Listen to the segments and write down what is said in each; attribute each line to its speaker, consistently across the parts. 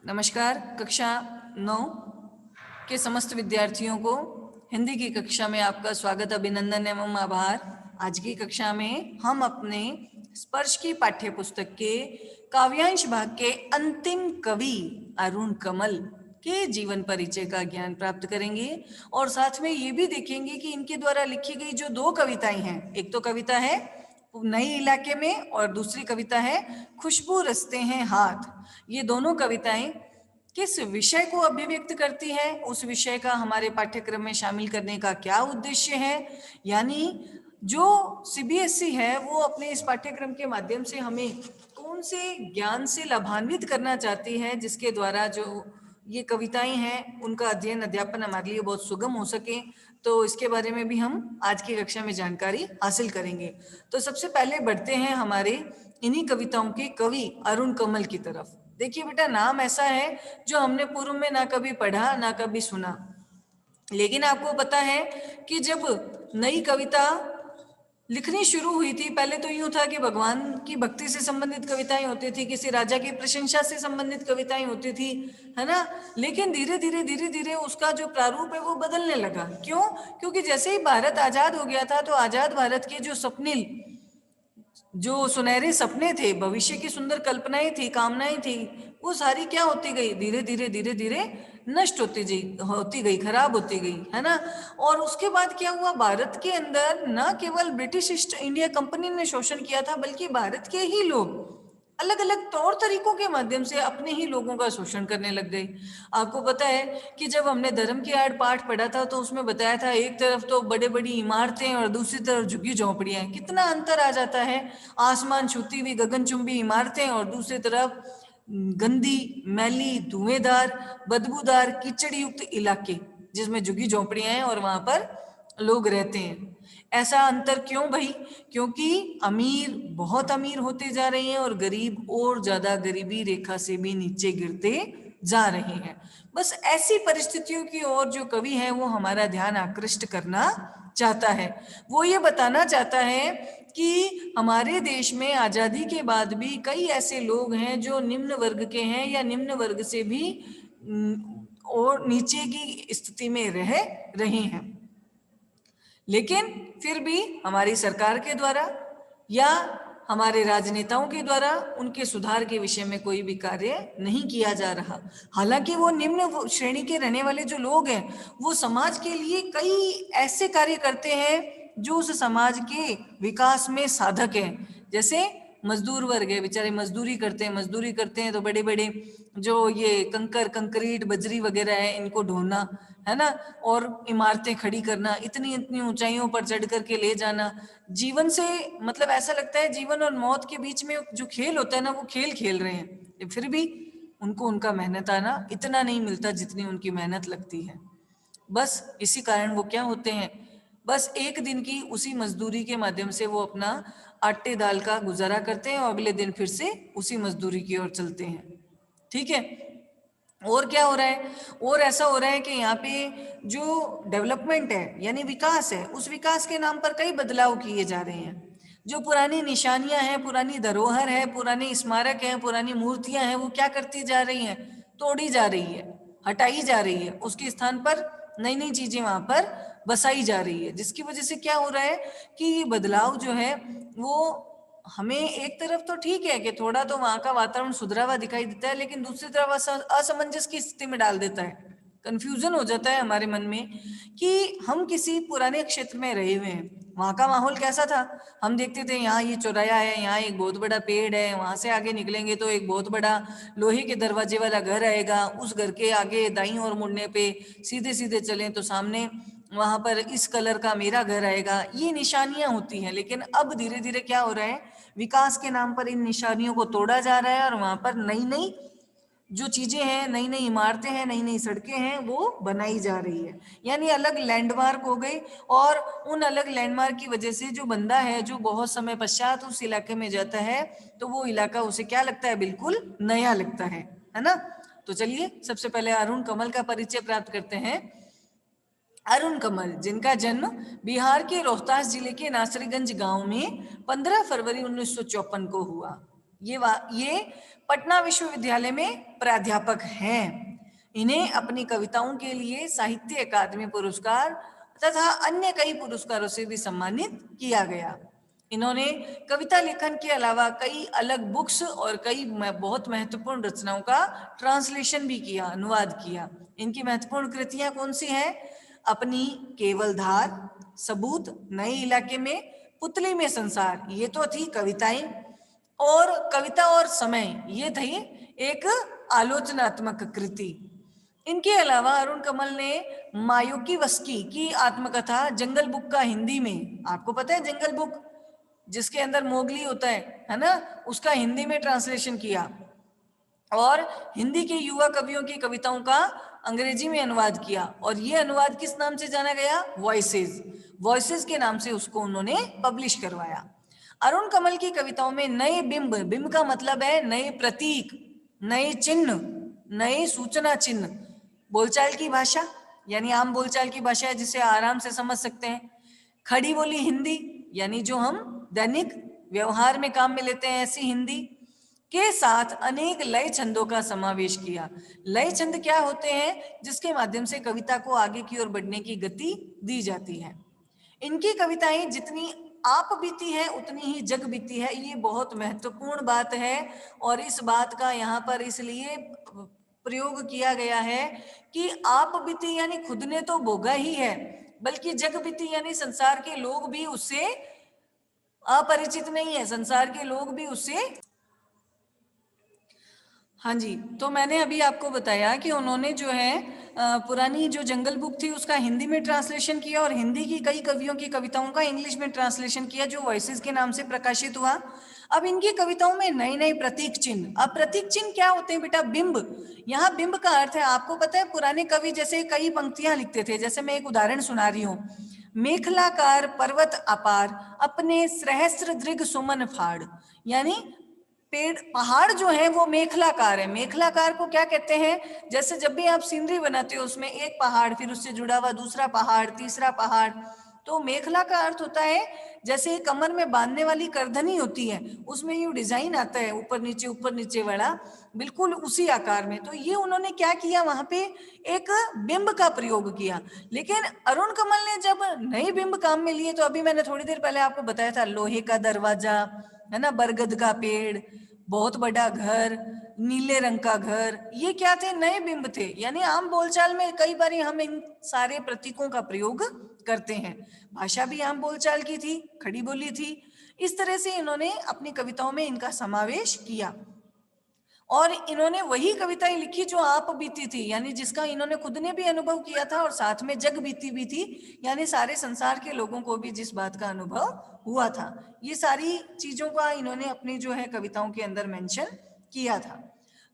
Speaker 1: नमस्कार। कक्षा 9 के समस्त विद्यार्थियों को हिंदी की कक्षा में आपका स्वागत, अभिनंदन एवं आभार। आज की कक्षा में हम अपने स्पर्श की पाठ्य पुस्तक के काव्यांश भाग के अंतिम कवि अरुण कमल के जीवन परिचय का ज्ञान प्राप्त करेंगे और साथ में ये भी देखेंगे कि इनके द्वारा लिखी गई जो दो कविताएं हैं, एक तो कविता है नई इलाके में और दूसरी कविता है खुशबू रचते हैं हाथ। ये दोनों कविताएं किस विषय को अभिव्यक्त करती है, उस विषय का हमारे पाठ्यक्रम में शामिल करने का क्या उद्देश्य है। यानी जो सीबीएसई है वो अपने इस पाठ्यक्रम के माध्यम से हमें कौन से ज्ञान से लाभान्वित करना चाहती है, जिसके द्वारा जो ये कविताएं हैं उनका अध्ययन अध्यापन हमारे लिए बहुत सुगम हो सके। तो इसके बारे में भी हम आज की कक्षा में जानकारी हासिल करेंगे। तो सबसे पहले बढ़ते हैं हमारे इन्हीं कविताओं के कवि अरुण कमल की तरफ। देखिए बेटा, नाम ऐसा है जो हमने पूर्व में ना कभी पढ़ा ना कभी सुना, लेकिन आपको पता है कि जब नई कविता लिखनी शुरू हुई थी, पहले तो यूं था कि भगवान की भक्ति से संबंधित कविताएं होती थी, किसी राजा की प्रशंसा से संबंधित कविताएं होती थी, है ना। लेकिन धीरे धीरे उसका जो प्रारूप है वो बदलने लगा। क्यों? क्योंकि जैसे ही भारत आजाद हो गया था तो आजाद भारत के जो स्वप्निल, जो सुनहरे सपने थे, भविष्य की सुंदर कल्पनाएं थी, कामनाएं थी, वो सारी क्या होती गई? धीरे धीरे नष्ट होती गई, खराब होती गई, है ना। और उसके बाद क्या हुआ? भारत के अंदर न केवल ब्रिटिश ईस्ट इंडिया कंपनी ने शोषण किया था, बल्कि भारत के ही लोग अलग अलग तौर तरीकों के माध्यम से अपने ही लोगों का शोषण करने लग गए। आपको पता है कि जब हमने धर्म के आड़ पाठ पढ़ा था तो उसमें बताया था एक तरफ तो बड़े बड़ी इमारतें और दूसरी तरफ झुग्गी झोंपड़ियां हैं। कितना अंतर आ जाता है! आसमान छूती हुई गगनचुंबी इमारतें और दूसरी तरफ गंदी, मैली, धुएंधार, बदबूदार, कीचड़ युक्त इलाके जिसमें झुग्गी झोंपड़ियां हैं और वहां पर लोग रहते हैं। ऐसा अंतर क्यों भाई? क्योंकि अमीर बहुत अमीर होते जा रहे हैं और गरीब और ज्यादा गरीबी रेखा से भी नीचे गिरते जा रहे हैं। बस ऐसी परिस्थितियों की ओर जो कवि है वो हमारा ध्यान आकृष्ट करना चाहता है। वो ये बताना चाहता है कि हमारे देश में आजादी के बाद भी कई ऐसे लोग हैं जो निम्न वर्ग के हैं या निम्न वर्ग से भी और नीचे की स्थिति में रह रहे हैं, लेकिन फिर भी हमारी सरकार के द्वारा या हमारे राजनेताओं के द्वारा उनके सुधार के विषय में कोई भी कार्य नहीं किया जा रहा। हालांकि वो निम्न श्रेणी के रहने वाले जो लोग हैं वो समाज के लिए कई ऐसे कार्य करते हैं जो उस समाज के विकास में साधक हैं। जैसे मजदूर वर्ग है, बेचारे मजदूरी करते हैं तो बड़े बड़े जो ये कंक्रीट बजरी वगैरह है इनको ढोना, है ना, और इमारतें खड़ी करना, इतनी इतनी ऊंचाइयों पर चढ़ करके ले जाना। जीवन से मतलब ऐसा लगता है जीवन और मौत के बीच में जो खेल होता है ना वो खेल खेल रहे हैं। फिर भी उनको उनका मेहनत आना इतना नहीं मिलता जितनी उनकी मेहनत लगती है। बस इसी कारण वो क्या होते हैं, बस एक दिन की उसी मजदूरी के माध्यम से वो अपना आटे दाल का गुजारा करते हैं और अगले दिन फिर से उसी मजदूरी की ओर चलते हैं। ठीक है। और क्या हो रहा है? और ऐसा हो रहा है कि यहाँ पे जो डेवलपमेंट है यानी विकास है, उस विकास के नाम पर कई बदलाव किए जा रहे हैं। जो पुरानी निशानियां हैं, पुरानी धरोहर है, पुराने स्मारक हैं, पुरानी मूर्तियां हैं, वो क्या करती जा रही हैं? तोड़ी जा रही है, हटाई जा रही है। उसके स्थान पर नई नई चीजें वहां पर बसाई जा रही है, जिसकी वजह से क्या हो रहा है कि ये बदलाव जो है वो हमें एक तरफ तो ठीक है कि थोड़ा तो वहां का वातावरण सुधरा हुआ दिखाई देता है, लेकिन दूसरी तरफ असमंजस की स्थिति में डाल देता है। कंफ्यूजन हो जाता है हमारे मन में कि हम किसी पुराने क्षेत्र में रहे हुए हैं, वहां का माहौल कैसा था? हम देखते थे यहाँ ये चौराया है, यहाँ एक बहुत बड़ा पेड़ है, वहां से आगे निकलेंगे तो एक बहुत बड़ा लोहे के दरवाजे वाला घर आएगा, उस घर के आगे दाईं ओर मुड़ने पे सीधे सीधे चलें तो सामने वहां पर इस कलर का मेरा घर आएगा। ये निशानियां होती हैं, लेकिन अब धीरे धीरे क्या हो रहा है, विकास के नाम पर इन निशानियों को तोड़ा जा रहा है और वहां पर नई नई जो चीजें हैं, नई नई इमारतें हैं, नई नई सड़कें हैं, वो बनाई जा रही है। यानी अलग लैंडमार्क हो गई, और उन अलग लैंडमार्क की वजह से जो बंदा है जो बहुत समय पश्चात उस इलाके में जाता है तो वो इलाका उसे क्या लगता है? बिल्कुल नया लगता है ना। तो चलिए सबसे पहले अरुण कमल का परिचय प्राप्त करते हैं। अरुण कमल, जिनका जन्म बिहार के रोहतास जिले के नासरीगंज गांव में 15 फरवरी 1954 को हुआ। ये पटना विश्वविद्यालय में प्राध्यापक हैं। इन्हें अपनी कविताओं के लिए साहित्य अकादमी पुरस्कार तथा अन्य कई पुरस्कारों से भी सम्मानित किया गया। इन्होंने कविता लेखन के अलावा कई अलग बुक्स और कई बहुत महत्वपूर्ण रचनाओं का ट्रांसलेशन भी किया, अनुवाद किया। इनकी महत्वपूर्ण कृतियां कौन सी हैं? अपनी केवल धार, सबूत, नए इलाके में, पुतली में संसार, ये तो थी कविताएं। और कविता और समय, ये थी एक आलोचनात्मक कृति। इनके अलावा अरुण कमल ने मायूकी वस्की की आत्मकथा जंगल बुक का हिंदी में, आपको पता है जंगल बुक जिसके अंदर मोगली होता है ना, उसका हिंदी में ट्रांसलेशन किया। और हिंदी के युवा कवियों की कविताओं का अंग्रेजी में अनुवाद किया। और ये अनुवाद किस नाम से जाना गया? वॉइसेस। वॉइसेस के नाम से उसको उन्होंने पब्लिश करवाया। अरुण कमल की कविताओं में नए बिंब, बिंब का मतलब है नए प्रतीक, नए चिन्ह, नए सूचना चिन्ह, बोलचाल की भाषा, यानी आम बोलचाल की भाषा है जिसे आराम से समझ सकते हैं। खड़ी बोली हिंदी, यानी जो हम दैनिक व्यवहार में काम में लेते हैं ऐसी हिंदी के साथ अनेक लय छंदों का समावेश किया। लय छंद क्या होते हैं? जिसके माध्यम से कविता को आगे की ओर बढ़ने की गति दी जाती है। इनकी कविताएं जितनी आप बीती है उतनी ही जग बीती है, ये बहुत महत्वपूर्ण बात है। और इस बात का यहाँ पर इसलिए प्रयोग किया गया है कि आप बीती यानी खुद ने तो भोगा ही है, बल्कि जग बीती यानी संसार के लोग भी उससे अपरिचित नहीं है, संसार के लोग भी उससे। हाँ जी, तो मैंने अभी आपको बताया कि उन्होंने जो है पुरानी जो जंगल बुक थी उसका हिंदी में ट्रांसलेशन किया और हिंदी की कई कवियों की कविताओं का इंग्लिश में ट्रांसलेशन किया जो वॉइसेस के नाम से प्रकाशित हुआ। अब इनकी कविताओं में नए नए प्रतीक चिन्ह। अब प्रतीक चिन्ह क्या होते हैं बेटा? बिंब। यहाँ बिंब का अर्थ है, आपको पता है पुराने कवि जैसे कई पंक्तियां लिखते थे, जैसे मैं एक उदाहरण सुना रही हूँ। मेखलाकार पर्वत अपार, अपने सहस्त्र दृग सुमन फाड़, यानी पेड़ पहाड़ जो है वो मेखलाकार है। मेखलाकार को क्या कहते हैं? जैसे जब भी आप सीनरी बनाते हो उसमें एक पहाड़, फिर उससे जुड़ा हुआ दूसरा पहाड़, तीसरा पहाड़, तो मेखला का अर्थ होता है जैसे कमर में बांधने वाली करधनी होती है उसमें ये डिजाइन आता है ऊपर नीचे वाला, बिल्कुल उसी आकार में। तो ये उन्होंने क्या किया, वहां पे एक बिंब का प्रयोग किया। लेकिन अरुण कमल ने जब नए बिंब काम में लिए, तो अभी मैंने थोड़ी देर पहले आपको बताया था लोहे का दरवाजा, है ना, बरगद का पेड़, बहुत बड़ा घर, नीले रंग का घर, ये क्या थे? नए बिंब थे। यानी आम बोलचाल में कई बार हम इन सारे प्रतीकों का प्रयोग करते हैं। भाषा भी आम बोलचाल की थी, खड़ी बोली थी। इस तरह से इन्होंने अपनी कविताओं में इनका समावेश किया। और इन्होंने वही कविताएं लिखी जो आप बीती थी, यानी जिसका इन्होंने खुद ने भी अनुभव किया था और साथ में जग बीती भी थी, यानी सारे संसार के लोगों को भी जिस बात का अनुभव हुआ था। ये सारी चीजों का इन्होंने अपनी जो है कविताओं के अंदर मेंशन किया था।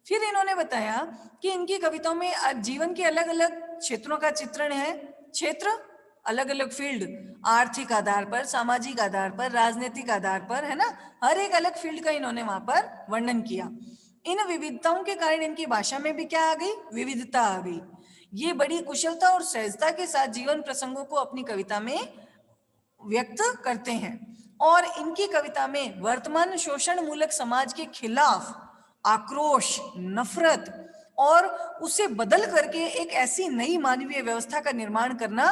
Speaker 1: फिर इन्होंने बताया कि इनकी कविताओं में जीवन के अलग अलग क्षेत्रों का चित्रण है। क्षेत्र, अलग अलग फील्ड, आर्थिक आधार पर, सामाजिक आधार पर, राजनीतिक आधार पर, है ना, हर एक अलग फील्ड का इन्होंने वहां पर वर्णन किया। इन विविधताओं के कारण इनकी भाषा में भी क्या आ गई? विविधता आ गई। ये बड़ी कुशलता और सहजता के साथ जीवन प्रसंगों को अपनी कविता में व्यक्त करते हैं। और इनकी कविता में वर्तमान शोषण मूलक समाज के खिलाफ आक्रोश, नफरत और उसे बदल करके एक ऐसी नई मानवीय व्यवस्था का निर्माण करना,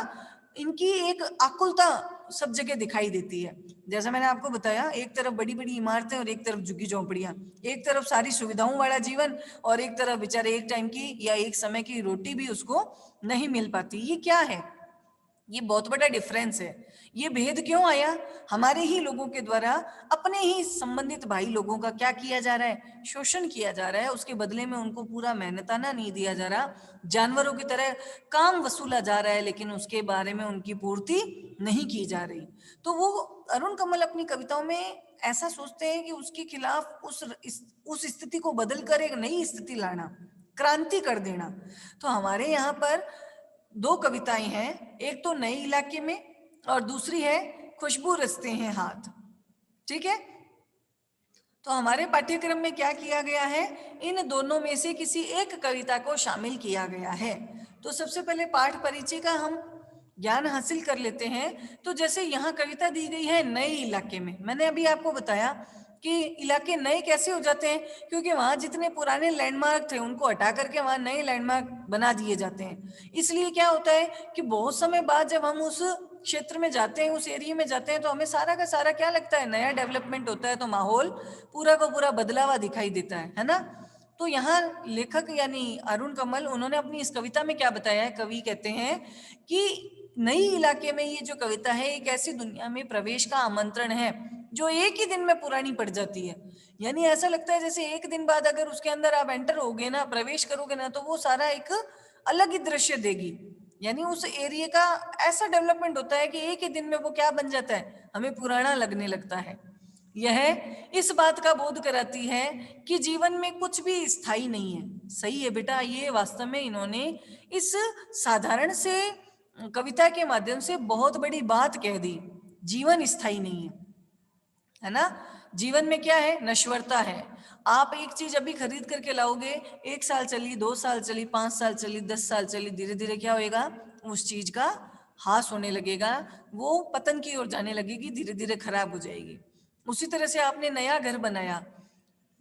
Speaker 1: इनकी एक आकुलता सब जगह दिखाई देती है। जैसा मैंने आपको बताया, एक तरफ बड़ी बड़ी इमारतें और एक तरफ झुग्गी झोंपड़ियां, एक तरफ सारी सुविधाओं वाला जीवन और एक तरफ बेचारे एक टाइम की या एक समय की रोटी भी उसको नहीं मिल पाती। ये क्या है? ये बहुत बड़ा डिफरेंस है। ये भेद क्यों आया? हमारे ही लोगों के द्वारा अपने ही संबंधित भाई लोगों का क्या किया जा रहा है? शोषण किया जा रहा है। उसके बदले में उनको पूरा मेहनताना नहीं दिया जा रहा, जानवरों की तरह काम वसूला जा रहा है, लेकिन उसके बारे में उनकी पूर्ति नहीं की जा रही। तो वो अरुण कमल अपनी कविताओं में ऐसा सोचते हैं कि उसके खिलाफ उस स्थिति को बदलकर एक नई स्थिति लाना, क्रांति कर देना। तो हमारे यहाँ पर दो कविताएं हैं, एक तो नए इलाके में और दूसरी है खुशबू रचते हैं हाथ। ठीक है, तो हमारे पाठ्यक्रम में क्या किया गया है, इन दोनों में से किसी एक कविता को शामिल किया गया है। तो सबसे पहले पाठ परिचय का हम ज्ञान हासिल कर लेते हैं। तो जैसे यहाँ कविता दी गई है नए इलाके में, मैंने अभी आपको बताया कि इलाके नए कैसे हो जाते हैं, क्योंकि वहां जितने पुराने लैंडमार्क थे उनको हटा करके वहां नए लैंडमार्क बना दिए जाते हैं। इसलिए क्या होता है कि बहुत समय बाद जब हम उस क्षेत्र में जाते हैं, उस एरिया में जाते हैं, तो हमें सारा का सारा क्या लगता है, नया डेवलपमेंट होता है, तो माहौल पूरा का पूरा बदला हुआ दिखाई देता है ना। तो यहाँ लेखक यानी अरुण कमल, उन्होंने अपनी इस कविता में क्या बताया है, कवि कहते हैं कि नई इलाके में ये जो कविता है एक ऐसी दुनिया में प्रवेश का आमंत्रण है जो एक ही दिन में पुरानी पड़ जाती है। यानी ऐसा लगता है जैसे एक दिन बाद अगर उसके अंदर आप एंटर होगे ना, प्रवेश करोगे ना, तो वो सारा एक अलग ही दृश्य देगी। यानी उस एरिया का ऐसा डेवलपमेंट होता है कि एक ही दिन में वो क्या बन जाता है, हमें पुराना लगने लगता है। यह इस बात का बोध कराती है कि जीवन में कुछ भी स्थायी नहीं है। सही है बेटा, ये वास्तव में इन्होंने इस साधारण से कविता के माध्यम से बहुत बड़ी बात कह दी। जीवन स्थायी नहीं है ना। जीवन में क्या है, नश्वरता है। आप एक चीज अभी खरीद करके लाओगे, 1 साल चली, 2 साल चली, 5 साल चली, 10 साल चली, धीरे धीरे क्या होएगा, उस चीज का हास होने लगेगा, वो पतन की ओर जाने लगेगी, धीरे धीरे खराब हो जाएगी। उसी तरह से आपने नया घर बनाया,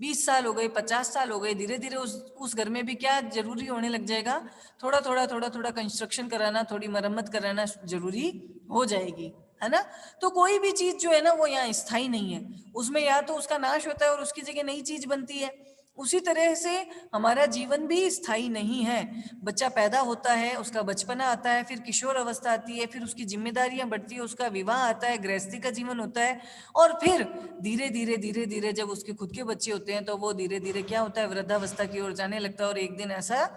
Speaker 1: 20 साल हो गए, 50 साल हो गए, धीरे धीरे उस घर में भी क्या जरूरी होने लग जाएगा, थोड़ा थोड़ा कंस्ट्रक्शन कराना, थोड़ी मरम्मत कराना जरूरी हो जाएगी, है ना। तो कोई भी चीज जो है ना वो यहाँ स्थायी नहीं है, उसमें या तो उसका नाश होता है और उसकी जगह नई चीज बनती है। उसी तरह से हमारा जीवन भी स्थायी नहीं है। बच्चा पैदा होता है, उसका बचपना आता है, फिर किशोर अवस्था आती है, फिर उसकी जिम्मेदारियां बढ़ती है, उसका विवाह आता है, गृहस्थी का जीवन होता है, और फिर धीरे धीरे जब उसके खुद के बच्चे होते हैं तो वो धीरे धीरे क्या होता है, वृद्धावस्था की ओर जाने लगता है, और एक दिन ऐसा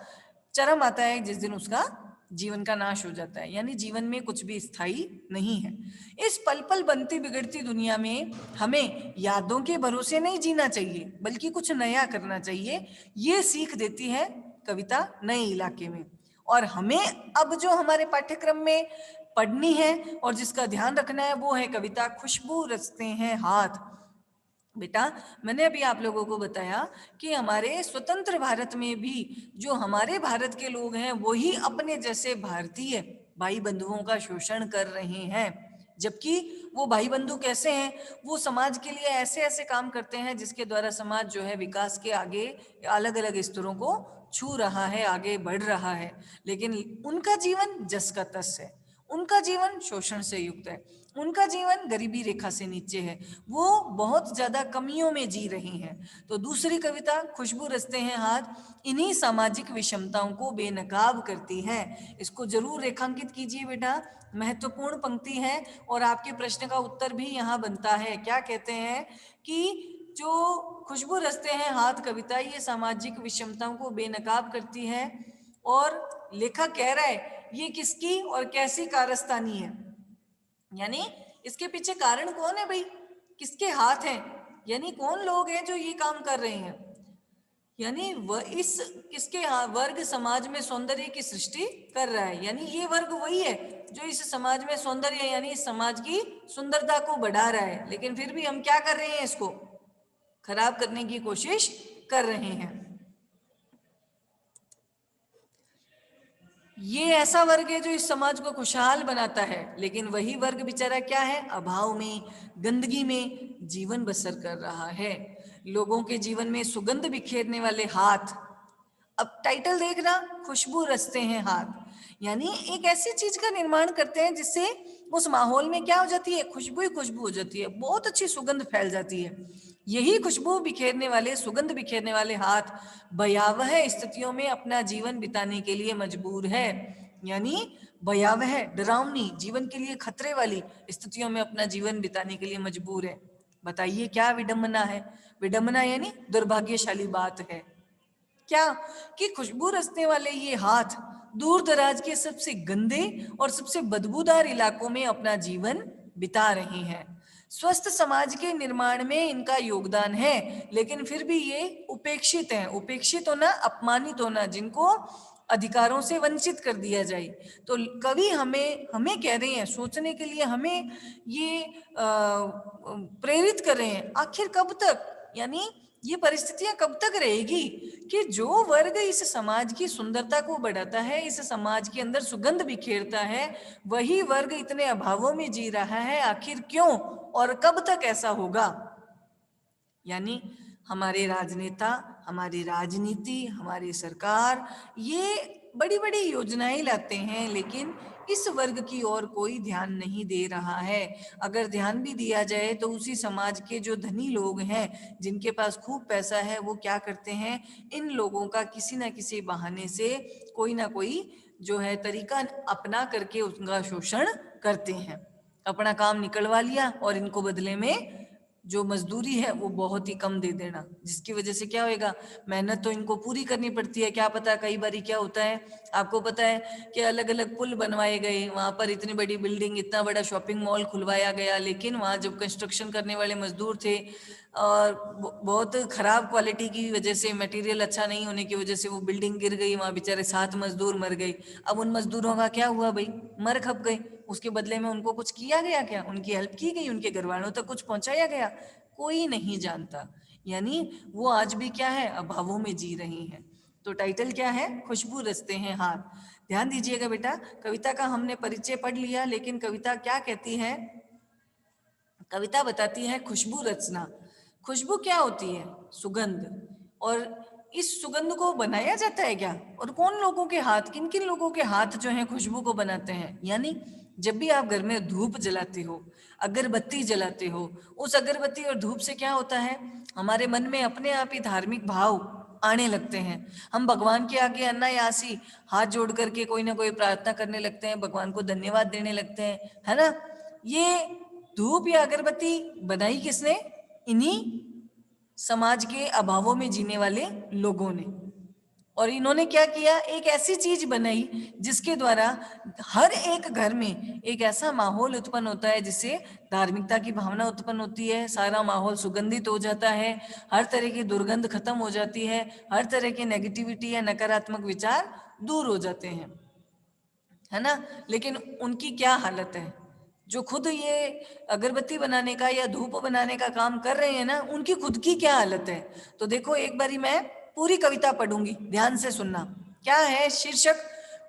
Speaker 1: चरम आता है जिस दिन उसका जीवन का नाश हो जाता है। यानी जीवन में कुछ भी स्थायी नहीं है। इस पल पल बनती बिगड़ती दुनिया में हमें यादों के भरोसे नहीं जीना चाहिए, बल्कि कुछ नया करना चाहिए, ये सीख देती है कविता नए इलाके में। और हमें अब जो हमारे पाठ्यक्रम में पढ़नी है और जिसका ध्यान रखना है वो है कविता खुशबू रचते हैं हाथ। बेटा, मैंने अभी आप लोगों को बताया कि हमारे स्वतंत्र भारत में भी जो हमारे भारत के लोग हैं वही अपने जैसे भारतीय भाई बंधुओं का शोषण कर रहे हैं। जबकि वो भाई बंधु कैसे हैं, वो समाज के लिए ऐसे ऐसे काम करते हैं जिसके द्वारा समाज जो है विकास के आगे अलग अलग स्तरों को छू रहा है, आगे बढ़ रहा है। लेकिन उनका जीवन जस का तस है, उनका जीवन शोषण से युक्त है, उनका जीवन गरीबी रेखा से नीचे है, वो बहुत ज्यादा कमियों में जी रहे हैं। तो दूसरी कविता खुशबू रचते हैं हाथ इन्हीं सामाजिक विषमताओं को बेनकाब करती है। इसको जरूर रेखांकित कीजिए बेटा, महत्वपूर्ण पंक्ति है और आपके प्रश्न का उत्तर भी यहाँ बनता है। क्या कहते हैं कि जो खुशबू रचते हैं हाथ कविता ये सामाजिक विषमताओं को बेनकाब करती है, और लेखक कह रहा है ये किसकी और कैसी कारस्तानी है। यानी इसके पीछे कारण कौन है भाई, किसके हाथ हैं, यानी कौन लोग हैं जो ये काम कर रहे हैं। यानी इस किसके वर्ग समाज में सौंदर्य की सृष्टि कर रहा है। यानी ये वर्ग वही है जो इस समाज में सौंदर्य यानी इस समाज की सुंदरता को बढ़ा रहा है, लेकिन फिर भी हम क्या कर रहे हैं, इसको खराब करने की कोशिश कर रहे हैं। ये ऐसा वर्ग है जो इस समाज को खुशहाल बनाता है, लेकिन वही वर्ग बेचारा क्या है, अभाव में, गंदगी में जीवन बसर कर रहा है। लोगों के जीवन में सुगंध बिखेरने वाले हाथ, अब टाइटल देखना, खुशबू रचते हैं हाथ, यानी एक ऐसी चीज का निर्माण करते हैं जिससे उस माहौल में क्या हो जाती है, खुशबू ही खुशबू हो जाती है, बहुत अच्छी सुगंध फैल जाती है। यही खुशबू बिखेरने वाले, सुगंध बिखेरने वाले हाथ भयावह स्थितियों में अपना जीवन बिताने के लिए मजबूर है। यानी भयावह, डरावनी, जीवन के लिए खतरे वाली स्थितियों में अपना जीवन बिताने के लिए मजबूर है। बताइए क्या विडंबना है। विडंबना यानी दुर्भाग्यशाली बात है क्या, कि खुशबू रचने वाले ये हाथ दूर दराज के सबसे गंदे और सबसे बदबूदार इलाकों में अपना जीवन बिता रहे हैं। स्वस्थ समाज के निर्माण में इनका योगदान है, लेकिन फिर भी ये उपेक्षित हैं। उपेक्षित होना, अपमानित होना, जिनको अधिकारों से वंचित कर दिया जाए। तो कवि हमें हमें कह रहे हैं, सोचने के लिए हमें ये प्रेरित कर रहे हैं, आखिर कब तक, यानी ये परिस्थितियां कब तक रहेगी कि जो वर्ग इस समाज की सुंदरता को बढ़ाता है, इस समाज के अंदर सुगंध बिखेरता है, वही वर्ग इतने अभावों में जी रहा है। आखिर क्यों और कब तक ऐसा होगा। यानी हमारे राजनेता, हमारी राजनीति, हमारी सरकार ये बड़ी बड़ी योजनाएं लाते हैं, लेकिन इस वर्ग की ओर कोई ध्यान नहीं दे रहा है। अगर ध्यान भी दिया जाए तो उसी समाज के जो धनी लोग हैं, जिनके पास खूब पैसा है, वो क्या करते हैं, इन लोगों का किसी ना किसी बहाने से कोई ना कोई जो है तरीका अपना करके उनका शोषण करते हैं। अपना काम निकलवा लिया और इनको बदले में जो मजदूरी है वो बहुत ही कम दे देना, जिसकी वजह से क्या होएगा, मेहनत तो इनको पूरी करनी पड़ती है। क्या पता कई बारी क्या होता है, आपको पता है कि अलग अलग पुल बनवाए गए, वहां पर इतनी बड़ी बिल्डिंग, इतना बड़ा शॉपिंग मॉल खुलवाया गया, लेकिन वहां जब कंस्ट्रक्शन करने वाले मजदूर थे और बहुत खराब क्वालिटी की वजह से, मटेरियल अच्छा नहीं होने की वजह से वो बिल्डिंग गिर गई, वहां बेचारे 7 मजदूर मर गए। अब उन मजदूरों का क्या हुआ भाई, मर खप गए, उसके बदले में उनको कुछ किया गया क्या, उनकी हेल्प की गई, उनके घर वालों तक कुछ पहुंचाया गया, कोई नहीं जानता। यानी वो आज भी क्या है, अभावों में जी रही हैं। तो टाइटल क्या है, खुशबू रचते हैं हाथ। ध्यान दीजिएगा बेटा, कविता का हमने परिचय पढ़ लिया, लेकिन कविता क्या कहती है, कविता बताती है खुशबू रचना। खुशबू क्या होती है, सुगंध। और इस सुगंध को बनाया जाता है क्या, और कौन लोगों के हाथ, किन किन लोगों के हाथ जो हैं खुशबू को बनाते हैं। यानी जब भी आप घर में धूप जलाते हो, अगरबत्ती जलाते हो, उस अगरबत्ती और धूप से क्या होता है, हमारे मन में अपने आप ही धार्मिक भाव आने लगते हैं। हम भगवान के आगे अनायासी हाथ जोड़ करके कोई ना कोई प्रार्थना करने लगते हैं, भगवान को धन्यवाद देने लगते हैं, है ना। ये धूप या अगरबत्ती बनाई किसने, इन्हीं समाज के अभावों में जीने वाले लोगों ने। और इन्होंने क्या किया, एक ऐसी चीज बनाई जिसके द्वारा हर एक घर में एक ऐसा माहौल उत्पन्न होता है जिससे धार्मिकता की भावना उत्पन्न होती है, सारा माहौल सुगंधित हो जाता है, हर तरह की दुर्गंध खत्म हो जाती है, हर तरह की नेगेटिविटी या नकारात्मक विचार दूर हो जाते हैं, है ना। लेकिन उनकी क्या हालत है, जो खुद ये अगरबत्ती बनाने का या धूप बनाने का काम कर रहे हैं ना, उनकी खुद की क्या हालत है। तो देखो एक बारी मैं पूरी कविता पढ़ूंगी, ध्यान से सुनना। क्या है शीर्षक,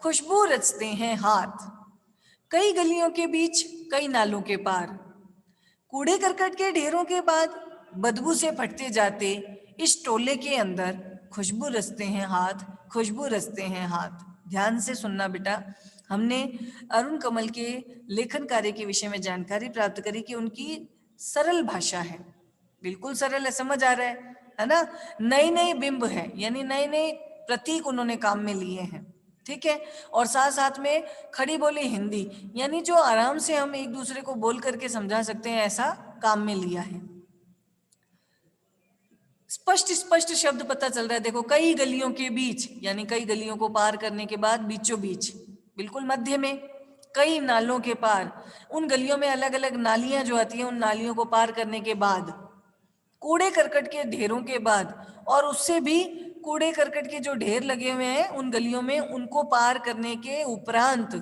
Speaker 1: खुशबू रचते हैं हाथ। कई गलियों के बीच, कई नालों के पार, कूड़े करकट के ढेरों के बाद, बदबू से फटते जाते इस टोले के अंदर, खुशबू रचते हैं हाथ, खुशबू रचते हैं हाथ। ध्यान से सुनना बेटा, हमने अरुण कमल के लेखन कार्य के विषय में जानकारी प्राप्त करी कि उनकी सरल भाषा है, बिल्कुल सरल है, समझ आ रहा है ना। नए नए बिंब है, यानी नए नए प्रतीक उन्होंने काम में लिए हैं, ठीक है। और साथ साथ में खड़ी बोली हिंदी, यानी जो आराम से हम एक दूसरे को बोल करके समझा सकते हैं, ऐसा काम में लिया है। स्पष्ट स्पष्ट शब्द पता चल रहा है, देखो कई गलियों के बीच, यानी कई गलियों को पार करने के बाद बीचों बीच, बिल्कुल मध्य में, कई नालों के पार, उन गलियों में अलग अलग नालियां जो आती हैं, उन नालियों को पार करने के बाद, कूड़े करकट के ढेरों के बाद, और उससे भी कूड़े करकट के जो ढेर लगे हुए हैं उन गलियों में, उनको पार करने के उपरांत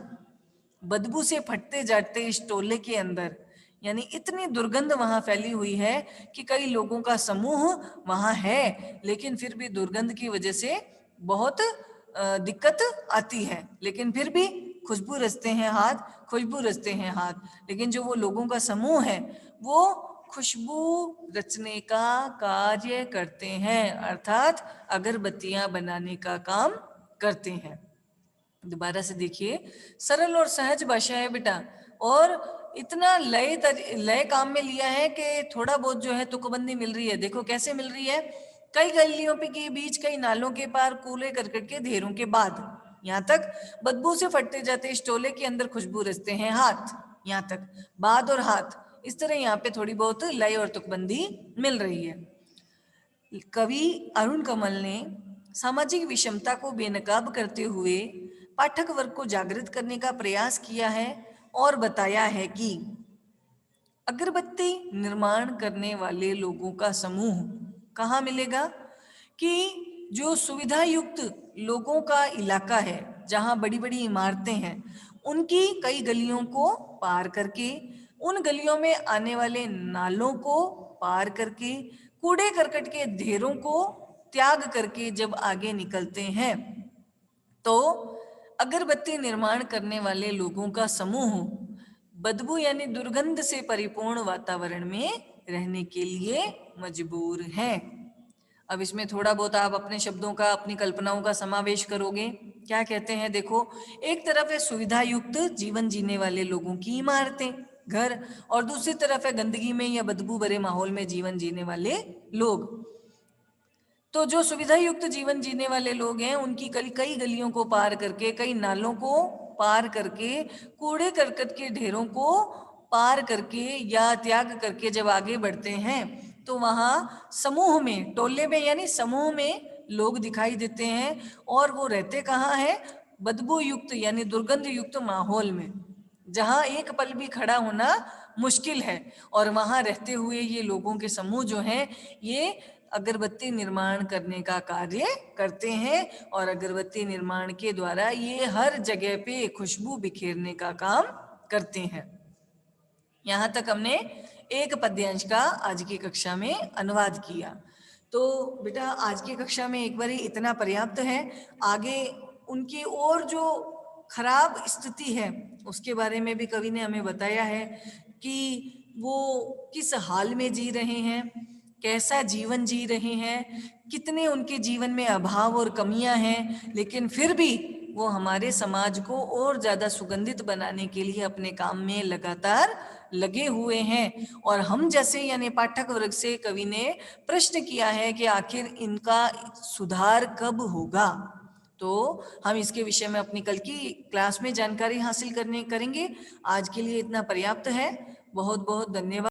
Speaker 1: बदबू से फटते जाते इस टोले के अंदर, यानी इतनी दुर्गंध वहां फैली हुई है कि कई लोगों का समूह वहां है, लेकिन फिर भी दुर्गंध की वजह से बहुत दिक्कत आती है, लेकिन फिर भी खुशबू रचते हैं हाथ, खुशबू रचते हैं हाथ। लेकिन जो वो लोगों का समूह है, वो खुशबू रचने का कार्य करते हैं, अर्थात अगरबत्तियां बनाने का काम करते हैं। दोबारा से देखिए, सरल और सहज भाषा है बेटा, और इतना लय काम में लिया है कि थोड़ा बहुत जो है तुकबंदी मिल रही है। देखो कैसे मिल रही है, कई गलियों पे के बीच, कई नालों के पार, कूड़े करकट के ढेरों के बाद, यहाँ तक बदबू से फटते जाते इस टोले के अंदर खुशबू रचते हैं हाथ, यहाँ तक बाद और हाथ, इस तरह यहाँ पे थोड़ी बहुत लय और तुकबंदी मिल रही है। कवि अरुण कमल ने सामाजिक विषमता को बेनकाब करते हुए पाठक वर्ग को जागृत करने का प्रयास किया है और बताया है कि अगरबत्ती निर्माण करने वाले लोगों का समूह कहाँ मिलेगा, कि जो सुविधा युक्त लोगों का इलाका है, जहाँ बड़ी बड़ी इमारतें हैं, उनकी कई गलियों को पार करके, उन गलियों में आने वाले नालों को पार करके, कूड़े करकट के ढेरों को त्याग करके जब आगे निकलते हैं, तो अगरबत्ती निर्माण करने वाले लोगों का समूह बदबू यानी दुर्गंध से परिपूर्ण वातावरण में रहने के लिए मजबूर हैं। अब इसमें थोड़ा बहुत आप अपने शब्दों का, अपनी कल्पनाओं का समावेश करोगे। क्या कहते हैं, देखो, एक तरफ है सुविधा युक्त जीवन जीने वाले लोगों की इमारतें, घर, और दूसरी तरफ है गंदगी में या बदबू भरे माहौल में जीवन जीने वाले लोग। तो जो सुविधा युक्त जीवन जीने वाले लोग हैं, उनकी कई गलियों को पार करके, कई नालों को पार करके, कूड़े करकट के ढेरों को पार करके या त्याग करके जब आगे बढ़ते हैं, तो वहाँ समूह में, टोले में यानी समूह में लोग दिखाई देते हैं। और वो रहते कहाँ हैं, बदबू युक्त यानी दुर्गंध युक्त माहौल में, जहाँ एक पल भी खड़ा होना मुश्किल है। और वहाँ रहते हुए ये लोगों के समूह जो हैं, ये अगरबत्ती निर्माण करने का कार्य करते हैं, और अगरबत्ती निर्माण के द्वारा ये हर जगह पे खुशबू बिखेरने का काम करते हैं। यहाँ तक हमने एक पद्यांश का आज की कक्षा में अनुवाद किया। तो बेटा आज की कक्षा में एक बार ही इतना पर्याप्त है। आगे उनकी और जो खराब स्थिति है उसके बारे में भी कवि ने हमें बताया है कि वो किस हाल में जी रहे हैं, कैसा जीवन जी रहे हैं, कितने उनके जीवन में अभाव और कमियां हैं, लेकिन फिर भी वो हमारे समाज को और ज़्यादा सुगंधित बनाने के लिए अपने काम में लगातार लगे हुए हैं। और हम जैसे यानी पाठक वर्ग से कवि ने प्रश्न किया है कि आखिर इनका सुधार कब होगा। तो हम इसके विषय में अपनी कल की क्लास में जानकारी हासिल करेंगे। आज के लिए इतना पर्याप्त है। बहुत बहुत धन्यवाद।